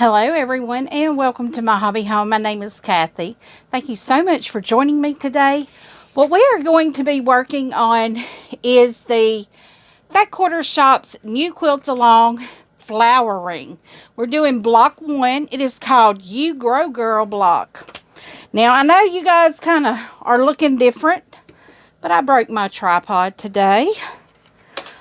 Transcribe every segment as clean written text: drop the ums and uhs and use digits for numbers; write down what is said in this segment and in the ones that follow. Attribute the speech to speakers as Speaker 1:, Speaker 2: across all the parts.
Speaker 1: Hello everyone and welcome to my hobby home. My name is Cathy. Thank you so much for joining me today. What we are going to be working on is the Back Quarter Shop's new quilt along flowering. We're doing block 1. It is called You Grow Girl block. Now I know you guys kind of are looking different, but I broke my tripod today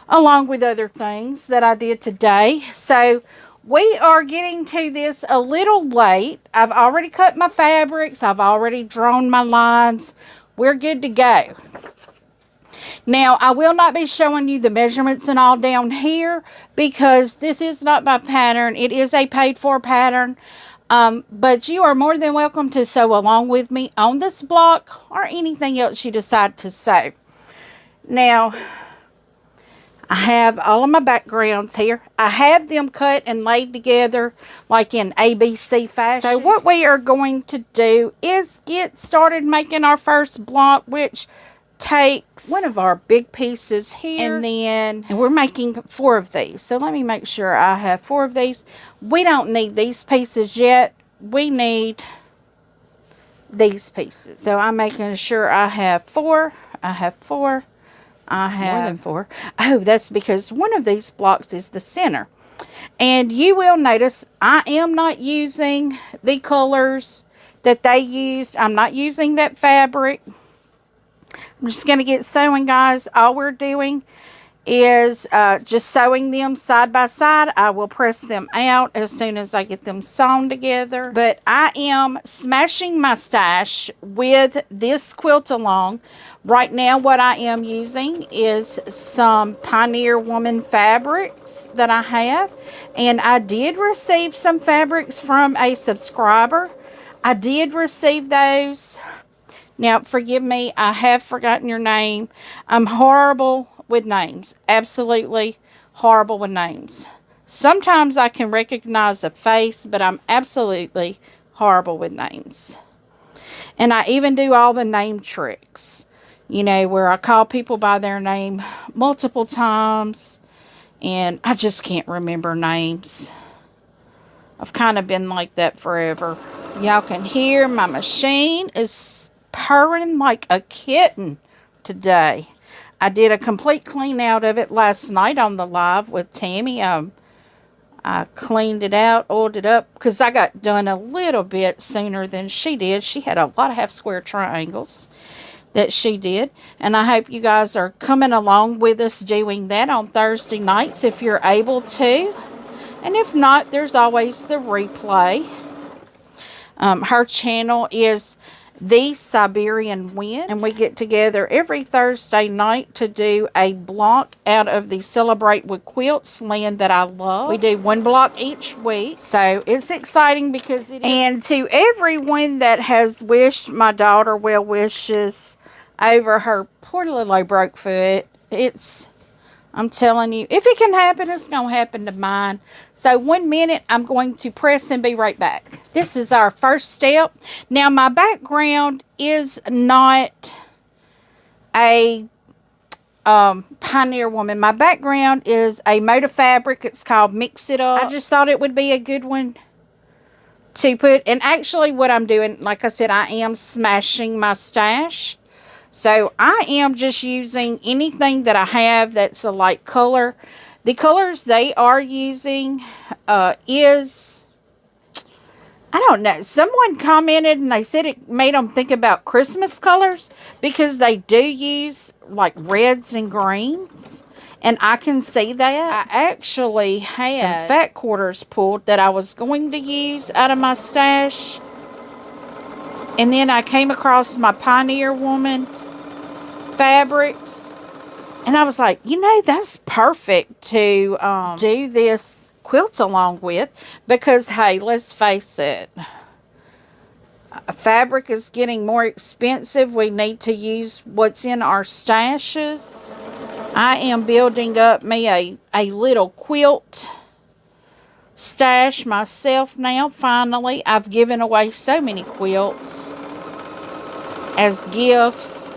Speaker 1: along with other things that I did today. So we are getting to this a little late. I've already cut my fabrics. I've already drawn my lines. We're good to go. Now, I will not be showing you the measurements and all down here because this is not my pattern. It is a paid-for pattern. But you are more than welcome to sew along with me on this block or anything else you decide to sew. Now, I have all of my backgrounds here. I have them cut and laid together like in ABC fashion. So what we are going to do is get started making our first block, which takes one of our big pieces here. And we're making 4 of these. So let me make sure I have 4 of these. We don't need these pieces yet. We need these pieces. So I'm making sure I have 4. I have 4. I have more than 4. Oh, that's because one of these blocks is the center. And you will notice I am not using the colors that they used. I'm not using that fabric. I'm just going to get sewing, guys. All we're doing is just sewing them side by side. I will press them out as soon as I get them sewn together. But I am smashing my stash with this quilt along. Right now what I am using is some Pioneer Woman fabrics that I have. And I did receive some fabrics from a subscriber. I did receive those. Now, forgive me, I have forgotten your name. I'm horrible with names. Absolutely horrible with names. Sometimes I can recognize a face, but I'm absolutely horrible with names. And I even do all the name tricks. You know, where I call people by their name multiple times. And I just can't remember names. I've kind of been like that forever. Y'all can hear my machine is purring like a kitten today. I did a complete clean out of it last night on the live with Tammy. I cleaned it out, oiled it up, because I got done a little bit sooner than she did. She had a lot of half square triangles that she did. And I hope you guys are coming along with us doing that on Thursday nights if you're able to. And if not, there's always the replay. Her channel is The Siberian Wind, and we get together every Thursday night to do a block out of the Celebrate with Quilts land that I love. We do 1 block each week, so it's exciting because it is. And to everyone that has wished my daughter well wishes over her poor little broke foot, I'm telling you, if it can happen, it's going to happen to mine. So 1 minute, I'm going to press and be right back. This is our first step. Now, my background is not a Pioneer Woman. My background is a Moda fabric. It's called Mix It Up. I just thought it would be a good one to put. And actually, what I'm doing, like I said, I am smashing my stash. So I am just using anything that I have that's a light color. The colors they are using is, I don't know. Someone commented and they said it made them think about Christmas colors because they do use like reds and greens. And I can see that. I actually had some fat quarters pulled that I was going to use out of my stash. And then I came across my Pioneer Woman fabrics, and I was like, you know, that's perfect to do this quilt along with, because hey, let's face it, fabric is getting more expensive. We need to use what's in our stashes. I am building up me a little quilt stash myself now. Finally, I've given away so many quilts as gifts.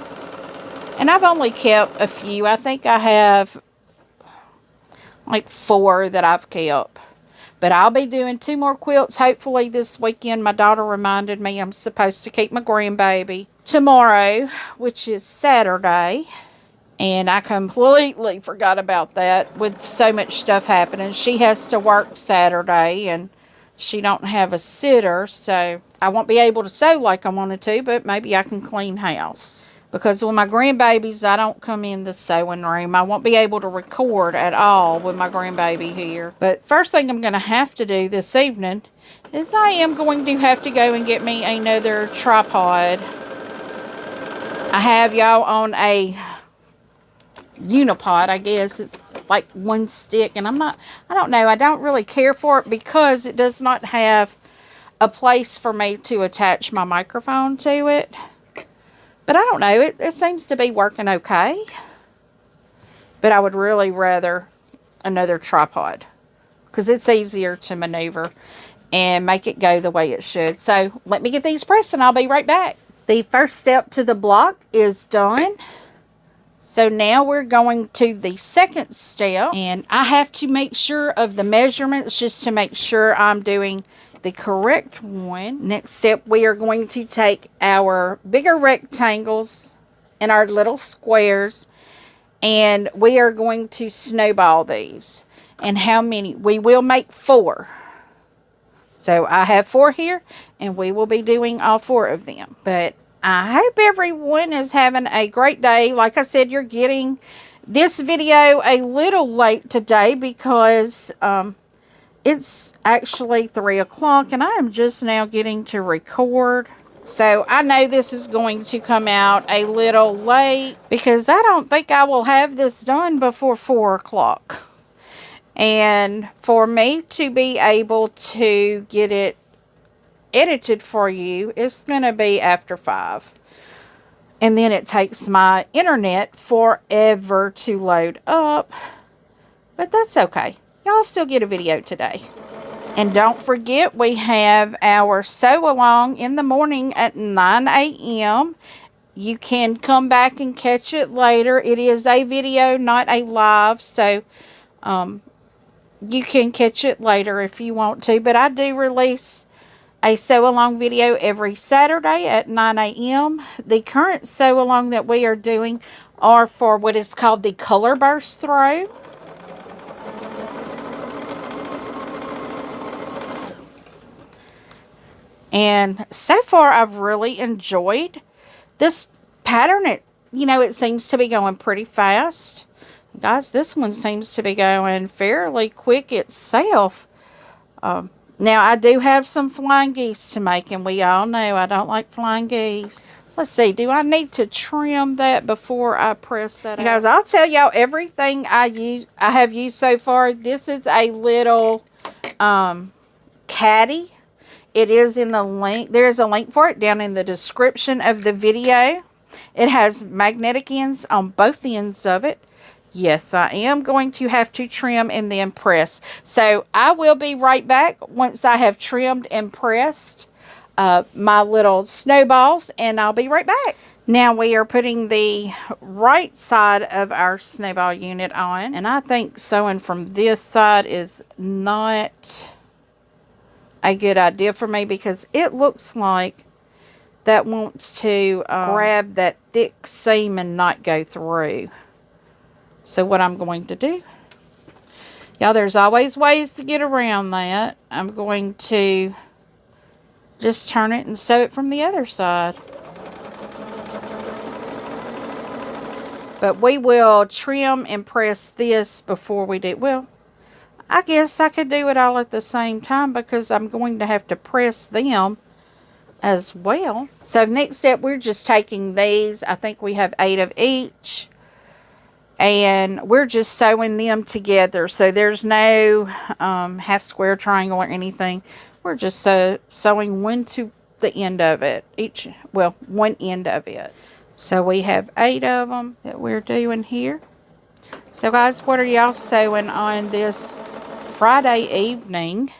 Speaker 1: And I've only kept a few. I think I have like 4 that I've kept. But I'll be doing 2 more quilts hopefully this weekend. My daughter reminded me I'm supposed to keep my grandbaby tomorrow, which is Saturday. And I completely forgot about that with so much stuff happening. She has to work Saturday and she don't have a sitter, so I won't be able to sew like I wanted to, but maybe I can clean house. Because with my grandbabies, I don't come in the sewing room. I won't be able to record at all with my grandbaby here. But first thing I'm going to have to do this evening is I am going to have to go and get me another tripod. I have y'all on a unipod, I guess. It's like one stick, and I don't know, I don't really care for it because it does not have a place for me to attach my microphone to it. But I don't know, it seems to be working okay. But I would really rather another tripod because it's easier to maneuver and make it go the way it should. So let me get these pressed and I'll be right back. The first step to the block is done. So now we're going to the second step, and I have to make sure of the measurements just to make sure I'm doing the correct one. Next step, we are going to take our bigger rectangles and our little squares, and we are going to snowball these. And how many? We will make 4. So I have 4 here, and we will be doing all 4 of them. But I hope everyone is having a great day. Like I said, you're getting this video a little late today because it's actually 3 o'clock and I am just now getting to record. So I know this is going to come out a little late because I don't think I will have this done before 4 o'clock. And for me to be able to get it edited for you, it's going to be after 5. And then it takes my internet forever to load up. But that's okay. Y'all still get a video today. And don't forget, we have our sew along in the morning at 9 a.m. You can come back and catch it later. It is a video, not a live. So, you can catch it later if you want to. But I do release a sew along video every Saturday at 9 a.m. The current sew along that we are doing are for what is called the color burst throw. And so far I've really enjoyed this pattern. It seems to be going pretty fast. Guys, this one seems to be going fairly quick itself. Now, I do have some flying geese to make, and we all know I don't like flying geese. Let's see, do I need to trim that before I press that out? Guys, I'll tell y'all everything I have used so far. This is a little Cathy. It is in the link. There's a link for it down in the description of the video. It has magnetic ends on both ends of it. Yes, I am going to have to trim and then press. So I will be right back once I have trimmed and pressed my little snowballs, and I'll be right back. Now we are putting the right side of our snowball unit on, and I think sewing from this side is not a good idea for me because it looks like that wants to grab that thick seam and not go through. So what I'm going to do, y'all, there's always ways to get around that. I'm going to just turn it and sew it from the other side. But we will trim and press this before we do. Well, I guess I could do it all at the same time because I'm going to have to press them as well. So next step, we're just taking these. I think we have 8 of each. And we're just sewing them together. So there's no half square, triangle, or anything. We're just sewing one to the end of it. One end of it. So we have 8 of them that we're doing here. So guys, what are y'all sewing on this Friday evening?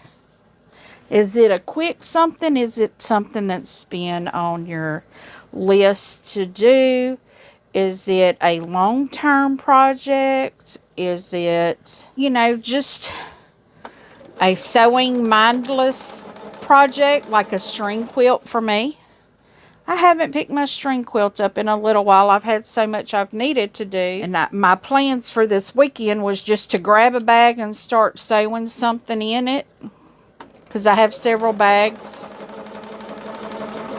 Speaker 1: Is it a quick something? Is it something that's been on your list to do? Is it a long-term project? Is it, just a sewing mindless project, like a string quilt for me. I haven't picked my string quilt up in a little while. I've had so much I've needed to do. And my plans for this weekend was just to grab a bag and start sewing something in it. Because I have several bags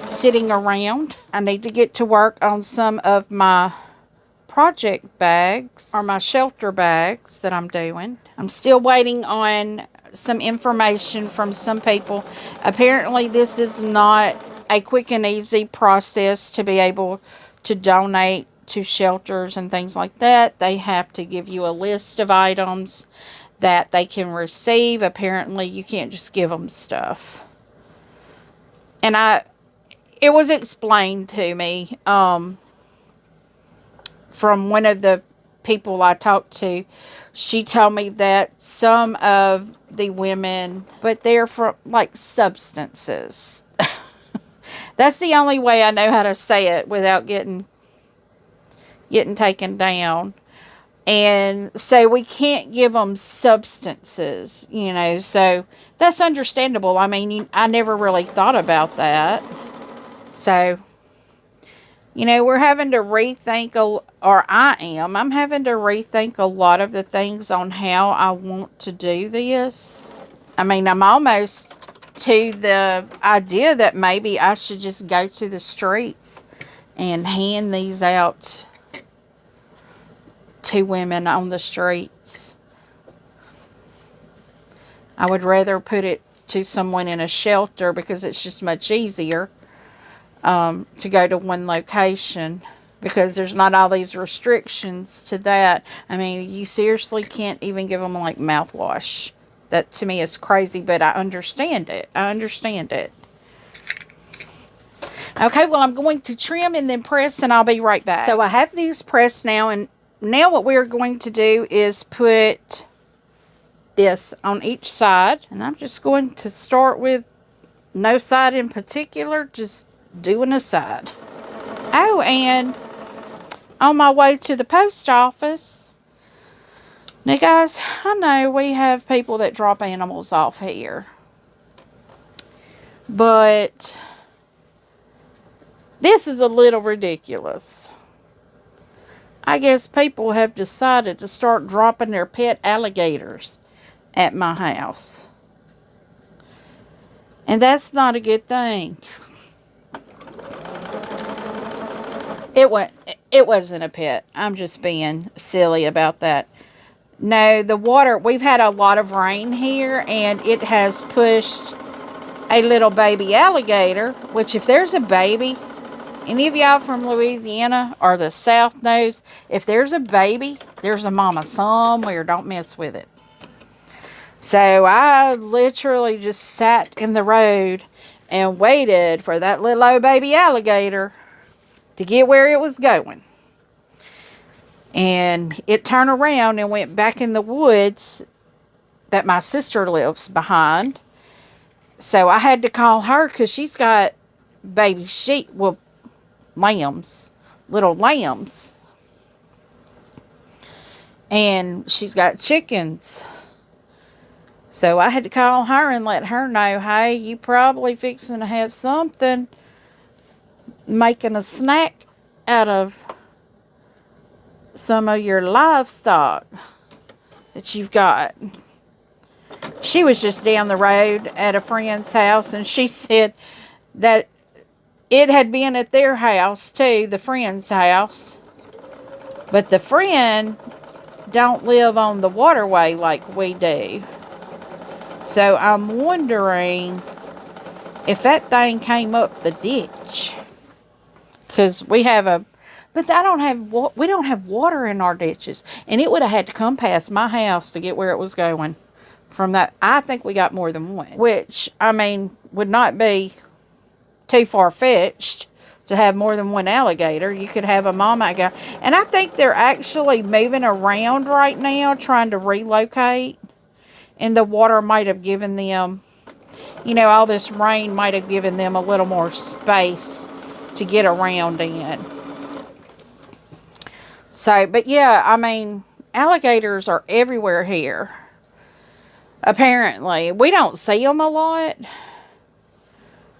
Speaker 1: sitting around. I need to get to work on some of my project bags, or my shelter bags that I'm doing. I'm still waiting on some information from some people. Apparently this is not a quick and easy process to be able to donate to shelters and things like that. They have to give you a list of items that they can receive. Apparently you can't just give them stuff. And it was explained to me from one of the people I talked to. She told me that some of the women, but they're for like substances. That's the only way I know how to say it without getting taken down. And so we can't give them substances, you know, so that's understandable. I mean, I never really thought about that. So, you know, we're having to rethink, I'm having to rethink a lot of the things on how I want to do this. I mean, I'm almost to the idea that maybe I should just go to the streets and hand these out to women on the streets. I would rather put it to someone in a shelter because it's just much easier to go to one location, because there's not all these restrictions to that. I mean, you seriously can't even give them like mouthwash. That to me is crazy, but I understand it. I understand it. Okay, well, I'm going to trim and then press, and I'll be right back. So I have these pressed now, and now what we're going to do is put this on each side. And I'm just going to start with no side in particular, just doing a side. Oh, and on my way to the post office, now guys, I know we have people that drop animals off here, but this is a little ridiculous. I guess people have decided to start dropping their pet alligators at my house, and that's not a good thing. It wasn't a pet. I'm just being silly about that. No, the water, we've had a lot of rain here, and it has pushed a little baby alligator, which if there's a baby, any of y'all from Louisiana or the South knows, if there's a baby, there's a mama somewhere. Don't mess with it. So I literally just sat in the road and waited for that little old baby alligator to get where it was going. And it turned around and went back in the woods that my sister lives behind. So I had to call her because she's got baby sheep, well, lambs, little lambs. And she's got chickens. So I had to call her and let her know, hey, you probably fixing to have something, making a snack out of some of your livestock that you've got. She was just down the road at a friend's house, and she said that it had been at their house too, the friend's house, but the friend don't live on the waterway like we do. So I'm wondering if that thing came up the ditch, because we have a, but we don't have water in our ditches. And it would have had to come past my house to get where it was going. From that, I think we got more than one. Which, I mean, would not be too far-fetched to have more than one alligator. You could have a mama guy. And I think they're actually moving around right now, trying to relocate. And the water might have given them, you know, all this rain might have given them a little more space to get around in. So, but yeah, I mean, alligators are everywhere here. Apparently. We don't see them a lot.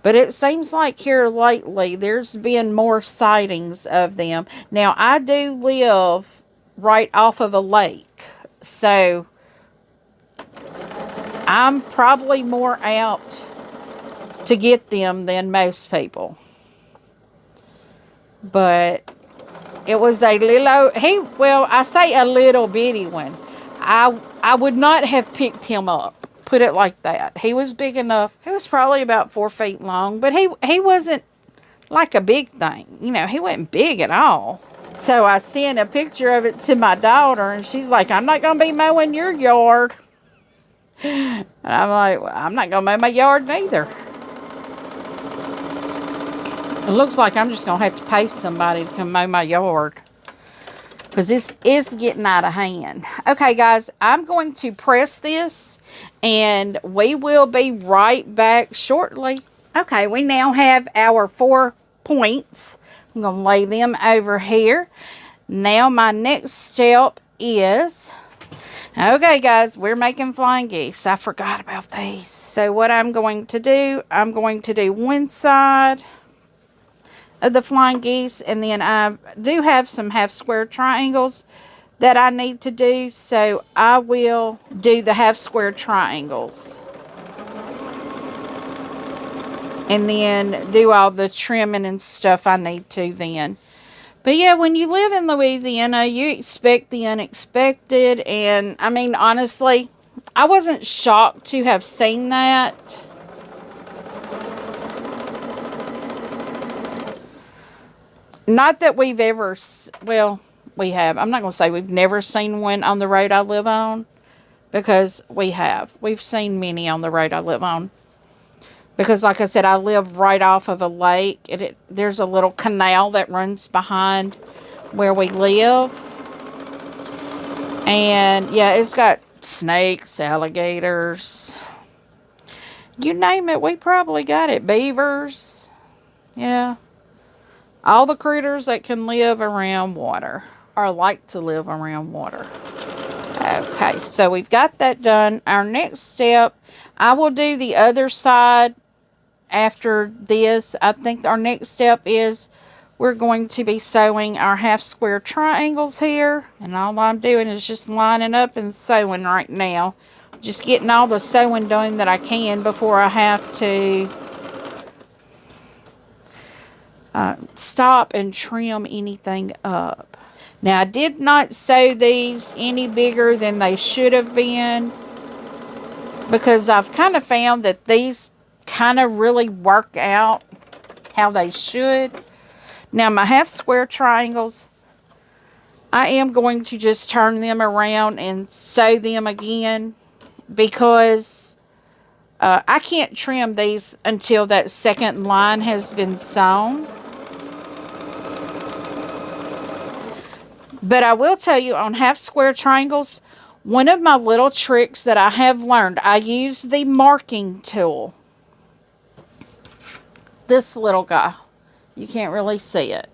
Speaker 1: But it seems like here lately there's been more sightings of them. Now, I do live right off of a lake. So, I'm probably more apt to get them than most people. But it was a little, well, I say a little bitty one. I would not have picked him up. Put it like that. He was big enough. He was probably about 4 feet long, but he wasn't like a big thing. You know, he wasn't big at all. So I sent a picture of it to my daughter, and she's like, I'm not going to be mowing your yard. And I'm like, well, I'm not going to mow my yard neither. It looks like I'm just going to have to pay somebody to come mow my yard. Because this is getting out of hand. Okay, guys, I'm going to press this. And we will be right back shortly. Okay, we now have our 4 points. I'm going to lay them over here. Now my next step is... Okay, guys, we're making flying geese. I forgot about these. So what I'm going to do, I'm going to do one side of the flying geese. And then I do have some half square triangles that I need to do, so I will do the half square triangles and then do all the trimming and stuff I need to then. But yeah, when you live in Louisiana, you expect the unexpected, and I mean, honestly, I wasn't shocked to have seen that. Not that we've ever, well, we have. I'm not going to say we've never seen one on the road I live on, because we have. We've seen many on the road I live on. Because like I said, I live right off of a lake. There's a little canal that runs behind where we live. And yeah, it's got snakes, alligators. You name it, we probably got it. Beavers. Yeah. All the critters that can live around water. Or like to live around water. Okay, so we've got that done. Our next step, I will do the other side after this. I think our next step is we're going to be sewing our half square triangles here. And all I'm doing is just lining up and sewing right now. Just getting all the sewing done that I can before I have to stop and trim anything up. Now, I did not sew these any bigger than they should have been, because I've kind of found that these kind of really work out how they should. Now, my half square triangles, I am going to just turn them around and sew them again, because I can't trim these until that second line has been sewn. But I will tell you, on half square triangles, one of my little tricks that I have learned, I use the marking tool. This little guy. You can't really see it.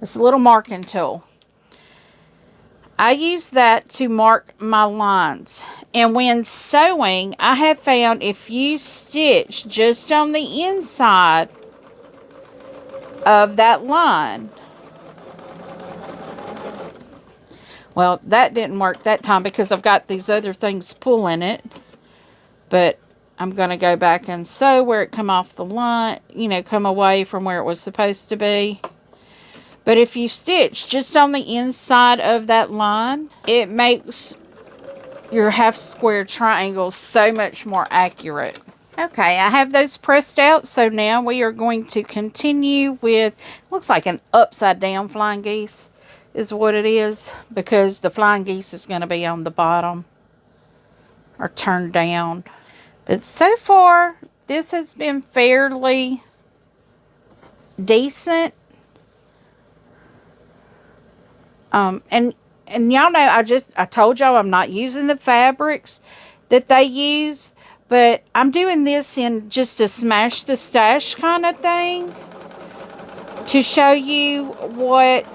Speaker 1: It's a little marking tool. I use that to mark my lines. And when sewing, I have found if you stitch just on the inside of that line, well, that didn't work that time because I've got these other things pulling it. But I'm going to go back and sew where it come off the line, you know, come away from where it was supposed to be. But if you stitch just on the inside of that line, it makes your half square triangles so much more accurate. Okay, I have those pressed out, so now we are going to continue with, looks like an upside down flying geese is what it is, because the flying geese is going to be on the bottom or turned down. But so far, this has been fairly decent. And y'all know, I told y'all I'm not using the fabrics that they use, but I'm doing this in just a smash the stash kind of thing to show you what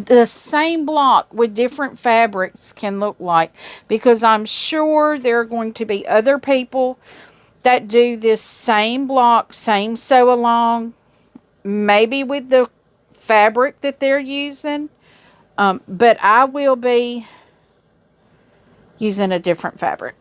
Speaker 1: the same block with different fabrics can look like, because I'm sure there are going to be other people that do this same block, same sew along, maybe with the fabric that they're using, but I will be using a different fabric.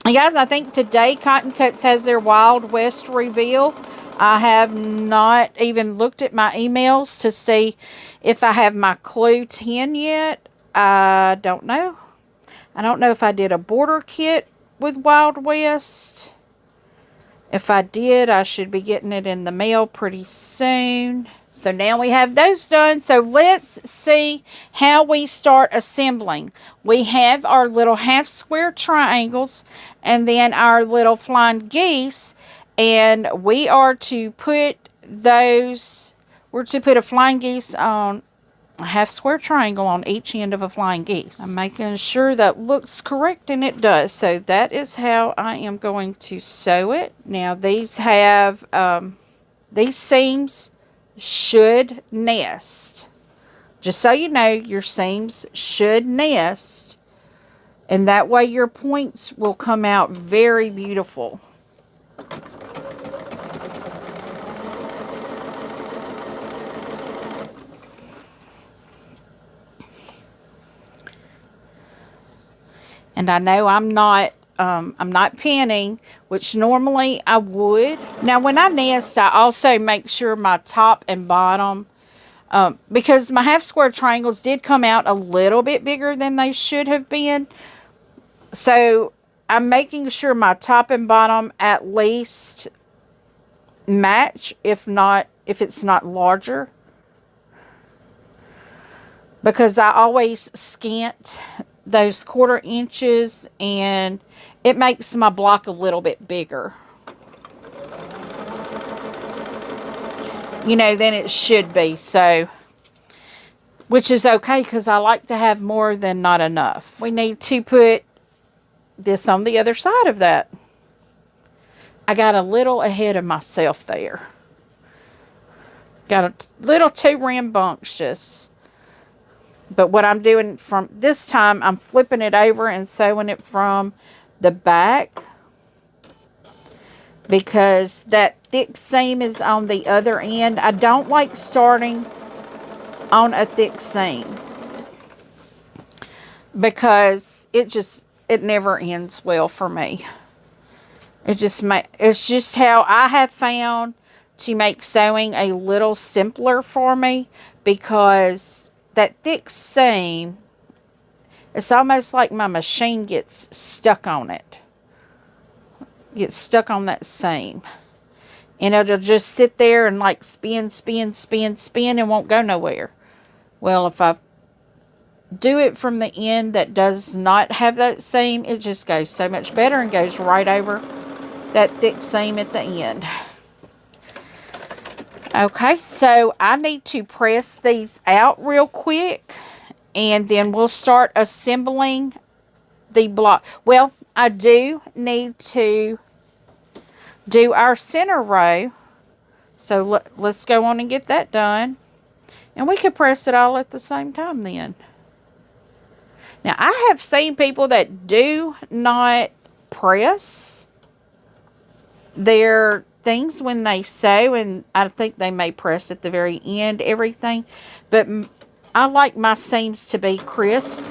Speaker 1: And guys, I think today Cotton Cuts has their Wild West reveal. I have not even looked at my emails to see if I have my Clue 10 yet. I don't know. I don't know if I did a border kit with Wild West. If I did, I should be getting it in the mail pretty soon. So now we have those done. So let's see how we start assembling. We have our little half square triangles and then our little flying geese. And we are to put those, we're to put a flying geese on a half square triangle on each end of a flying geese. I'm making sure that looks correct, and it does. So that is how I am going to sew it. Now these have, these seams should nest. Just so you know, your seams should nest, and that way your points will come out very beautiful. And I know I'm not pinning, which normally I would. Now, when I nest, I also make sure my top and bottom, because my half square triangles did come out a little bit bigger than they should have been. So I'm making sure my top and bottom at least match, if it's not larger. Because I always scant those 1/4 inches, and it makes my block a little bit bigger, you know, than it should be. So, which is okay, because I like to have more than not enough. We need to put this on the other side of that. I got a little ahead of myself there. Got a little too rambunctious. But what I'm doing from this time, I'm flipping it over and sewing it from the back, because that thick seam is on the other end. I don't like starting on a thick seam, because it never ends well for me. It's just how I have found to make sewing a little simpler for me, because that thick seam, it's almost like my machine gets stuck on it. Gets stuck on that seam. And it'll just sit there and like spin, spin, spin, spin, and won't go nowhere. Well, if I do it from the end that does not have that seam, it just goes so much better and goes right over that thick seam at the end. Okay, so I need to press these out real quick, and then we'll start assembling the block. Well, I do need to do our center row, so let's go on and get that done. And we could press it all at the same time then. Now, I have seen people that do not press their things when they sew, and I think they may press at the very end everything, but I like my seams to be crisp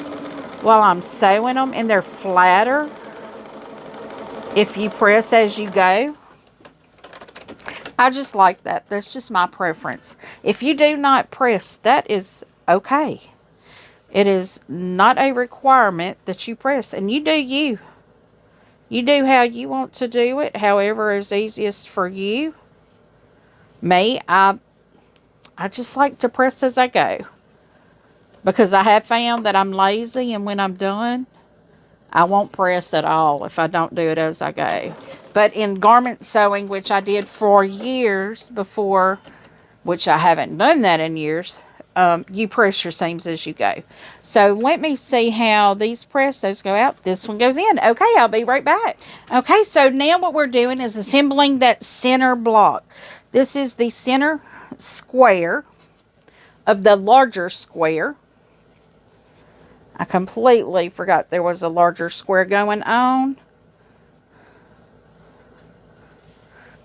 Speaker 1: while I'm sewing them, and they're flatter if you press as you go. I just like that. That's just my preference. If you do not press, that is okay. It is not a requirement that you press, and you do you. You do how you want to do it, however is easiest for you. Me, I just like to press as I go, because I have found that I'm lazy, and when I'm done, I won't press at all if I don't do it as I go. But in garment sewing, which I did for years before, which I haven't done that in years, you press your seams as you go. So let me see how these press. Those go out. This one goes in. Okay, I'll be right back. Okay, so now what we're doing is assembling that center block. This is the center square of the larger square. I completely forgot there was a larger square going on.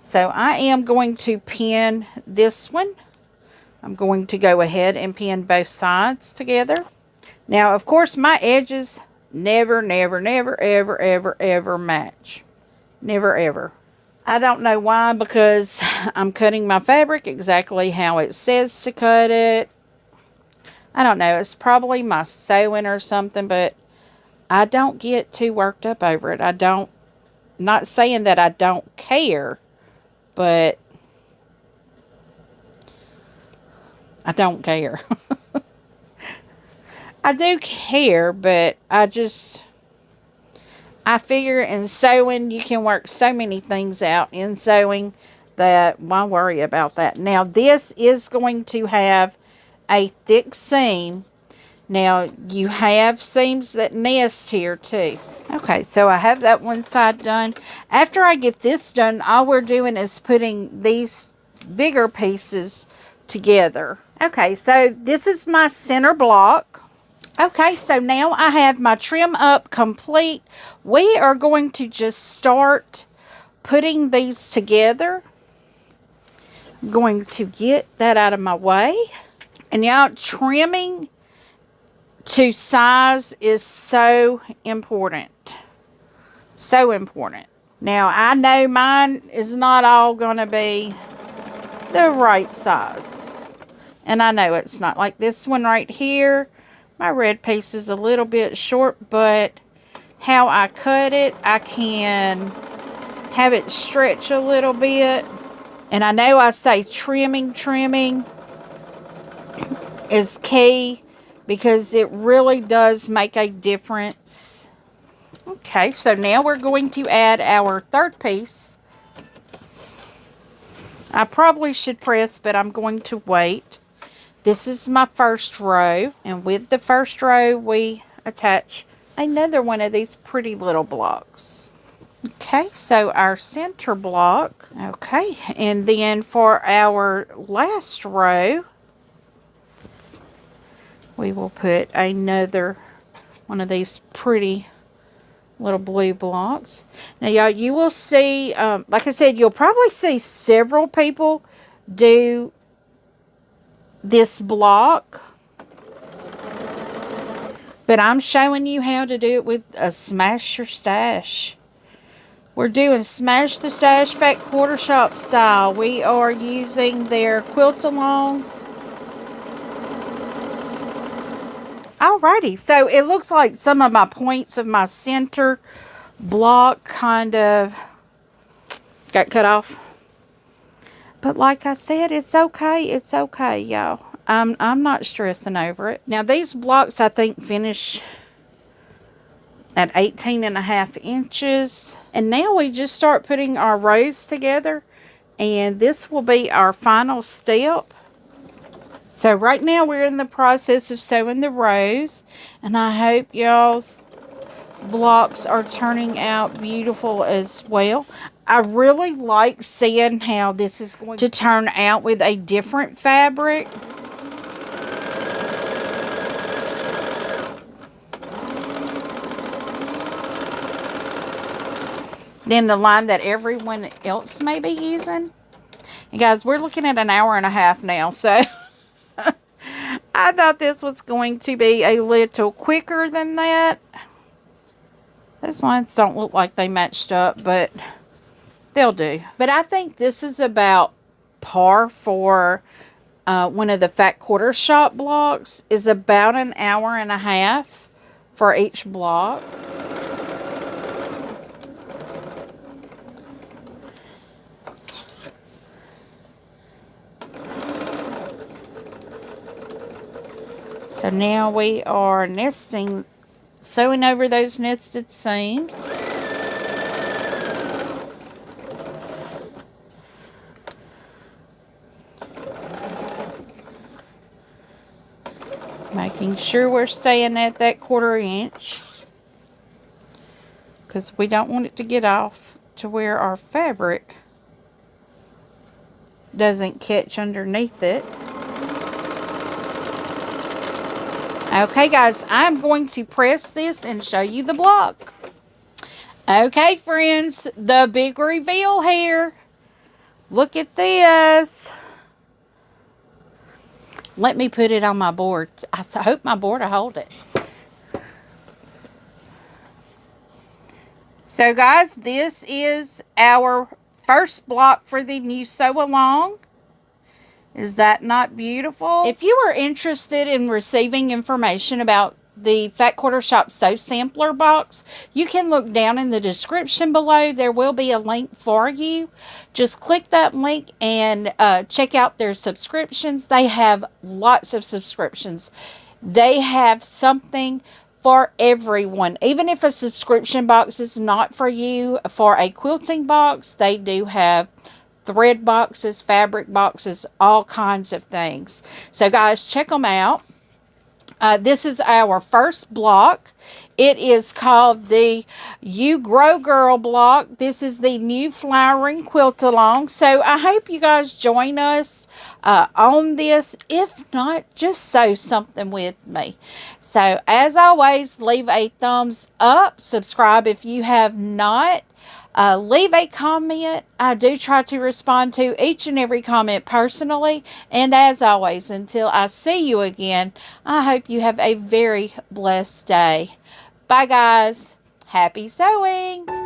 Speaker 1: So I am going to pin this one. I'm going to go ahead and pin both sides together. Now, of course, my edges never, ever match. Never, ever. I don't know why, because I'm cutting my fabric exactly how it says to cut it. I don't know. It's probably my sewing or something, but I don't get too worked up over it. Not saying that I don't care, but I don't care. I do care, but I figure in sewing, you can work so many things out in sewing that why worry about that. Now, this is going to have a thick seam. Now, you have seams that nest here too. Okay, so I have that one side done. After I get this done, all we're doing is putting these bigger pieces together. Okay, so this is my center block. Okay, so now I have my trim up complete. We are going to just start putting these together. I'm going to get that out of my way. And y'all, trimming to size is so important. So important. Now, I know mine is not all going to be the right size. And I know it's not. Like this one right here, my red piece is a little bit short, but how I cut it, I can have it stretch a little bit. And I know I say trimming is key, because it really does make a difference. Okay, so now we're going to add our third piece. I probably should press, but I'm going to wait. This is my first row, and with the first row, we attach another one of these pretty little blocks. Okay, so our center block. Okay, and then for our last row, we will put another one of these pretty little blue blocks. Now, y'all, you will see, like I said, you'll probably see several people do this block, but I'm showing you how to do it with a Smash Your Stash. We're doing Smash the Stash Fat Quarter Shop style. We are using their Quilt Along. Alrighty, so it looks like some of my points of my center block kind of got cut off. But like I said, it's okay. It's okay, y'all. I'm not stressing over it. Now, these blocks, I think, finish at 18.5 inches. And now we just start putting our rows together. And this will be our final step. So right now we're in the process of sewing the rows, and I hope y'all's blocks are turning out beautiful as well. I really like seeing how this is going to turn out with a different fabric. Than the line that everyone else may be using. And guys, we're looking at an hour and a half now, so I thought this was going to be a little quicker than that. Those lines don't look like they matched up, but they'll do. But I think this is about par for one of the Fat Quarter Shop blocks. Is about an hour and a half for each block. So now we are nesting, sewing over those nested seams. Making sure we're staying at that 1/4 inch, because we don't want it to get off to where our fabric doesn't catch underneath it. Okay, guys, I'm going to press this and show you the block. Okay, friends, the big reveal here. Look at this. Let me put it on my board. I hope my board will hold it. So, guys, this is our first block for the new sew along. Is that not beautiful? If you are interested in receiving information about the Fat Quarter Shop Sew Sampler box, you can look down in the description below. There will be a link for you. Just click that link and check out their subscriptions. They have lots of subscriptions. They have something for everyone. Even if a subscription box is not for you, for a quilting box, they do have thread boxes, fabric boxes, all kinds of things. So guys, check them out. This is our first block. It is called the You Grow Girl block. This is the new flowering quilt along. So I hope you guys join us on this. If not, just sew something with me. So as always, leave a thumbs up. Subscribe if you have not. Leave a comment. I do try to respond to each and every comment personally. And as always, until I see you again, I hope you have a very blessed day. Bye, guys. Happy sewing.